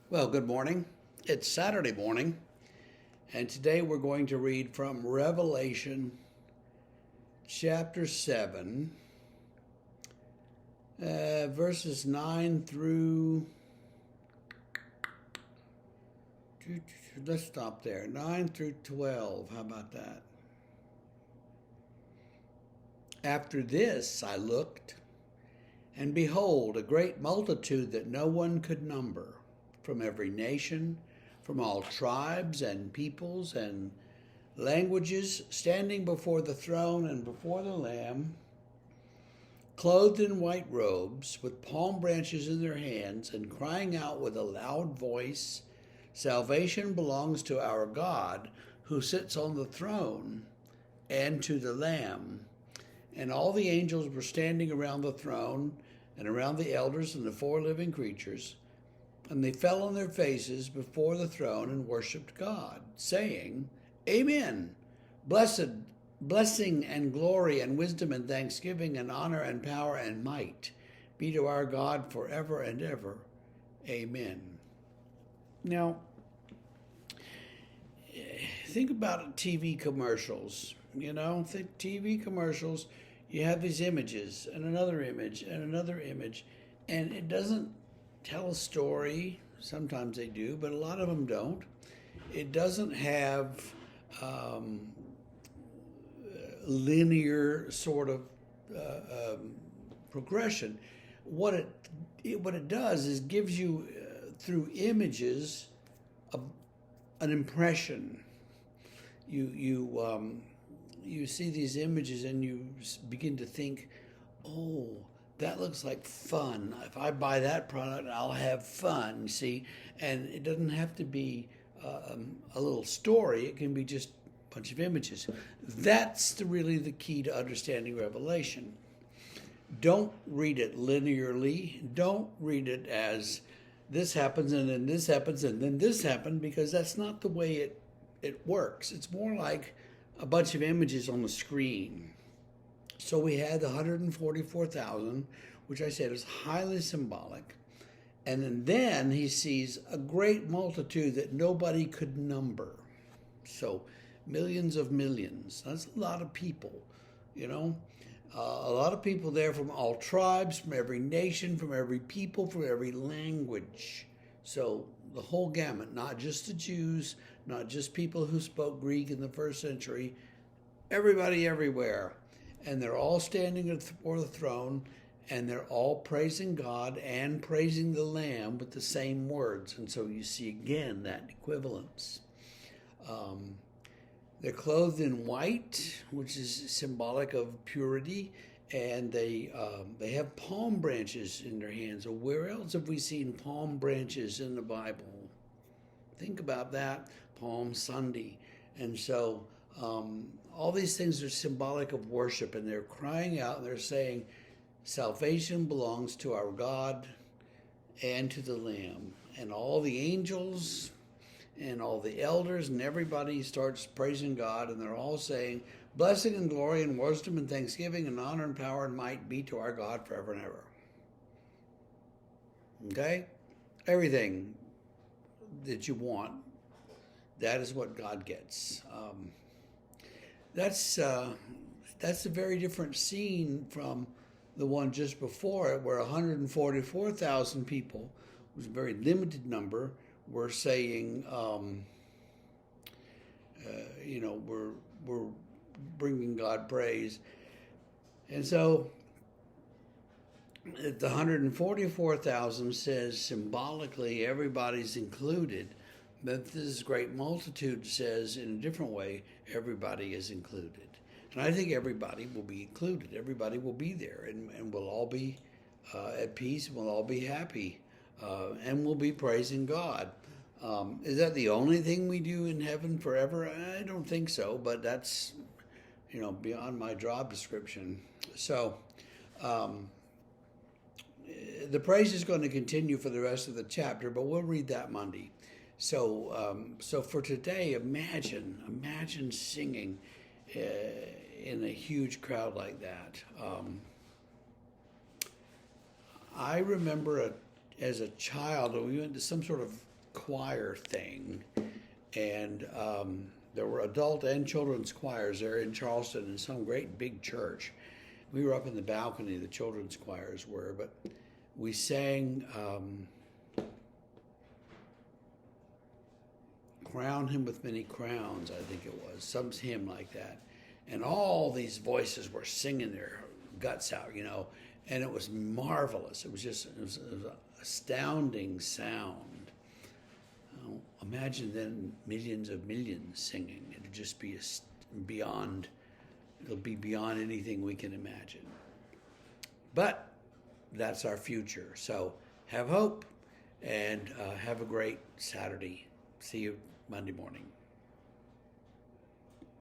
Well, good morning. It's Saturday morning, and today we're going to read from Revelation chapter 7, verses 9 through. Let's stop there. 9 through 12. How about that? After this I looked, and behold, a great multitude that no one could number, from every nation, from all tribes and peoples and languages, standing before the throne and before the Lamb, clothed in white robes, with palm branches in their hands, and crying out with a loud voice, "Salvation belongs to our God, who sits on the throne, and to the Lamb." And all the angels were standing around the throne and around the elders and the four living creatures, and they fell on their faces before the throne and worshipped God, saying, "Amen. Blessing and glory and wisdom and thanksgiving and honor and power and might be to our God forever and ever. Amen." Now, think about TV commercials. Think TV commercials. You have these images and another image and another image, and it doesn't tell a story. Sometimes they do, but a lot of them don't. It doesn't have linear sort of progression. What it does is gives you through images an impression. You see these images and you begin to think, "Oh, that looks like fun. If I buy that product, I'll have fun." See, and it doesn't have to be a little story. It can be just a bunch of images. That's really the key to understanding Revelation. Don't read it linearly. Don't read it as this happens and then this happens and then this happened, because that's not the way it works. It's more like a bunch of images on the screen. So we had the 144,000, which I said is highly symbolic. And then he sees a great multitude that nobody could number. So millions of millions. That's a lot of people, a lot of people there from all tribes, from every nation, from every people, from every language. So the whole gamut, not just the Jews, not just people who spoke Greek in the first century, everybody everywhere. And they're all standing before the throne, and they're all praising God and praising the Lamb with the same words. And so you see again that equivalence. They're clothed in white, which is symbolic of purity, and they have palm branches in their hands. So where else have we seen palm branches in the Bible? Think about that, Palm Sunday. And so all these things are symbolic of worship, and they're crying out and they're saying, "Salvation belongs to our God and to the Lamb." And all the angels and all the elders and everybody starts praising God, and they're all saying, "Blessing and glory and wisdom and thanksgiving and honor and power and might be to our God forever and ever." Okay? Everything that you want, that is what God gets. That's a very different scene from the one just before it, where 144,000 people, was a very limited number, were saying, we're bringing God praise. And so the 144,000 says symbolically everybody's included, but this great multitude says in a different way, everybody is included. And I think everybody will be included. Everybody will be there, and we'll all be at peace, we'll all be happy, and we'll be praising God. Is that the only thing we do in heaven forever? I don't think so, but that's, beyond my job description. So the praise is going to continue for the rest of the chapter, but we'll read that Monday. So for today, imagine singing in a huge crowd like that. I remember as a child, we went to some sort of choir thing, and there were adult and children's choirs there in Charleston in some great big church. We were up in the balcony, the children's choirs were, but we sang Crown Him with Many Crowns, I think it was, some hymn like that. And all these voices were singing their guts out, and it was marvelous. It was an astounding sound. Imagine then millions of millions singing. It'd just be it'll be beyond anything we can imagine. But that's our future. So have hope and have a great Saturday. See you Monday morning.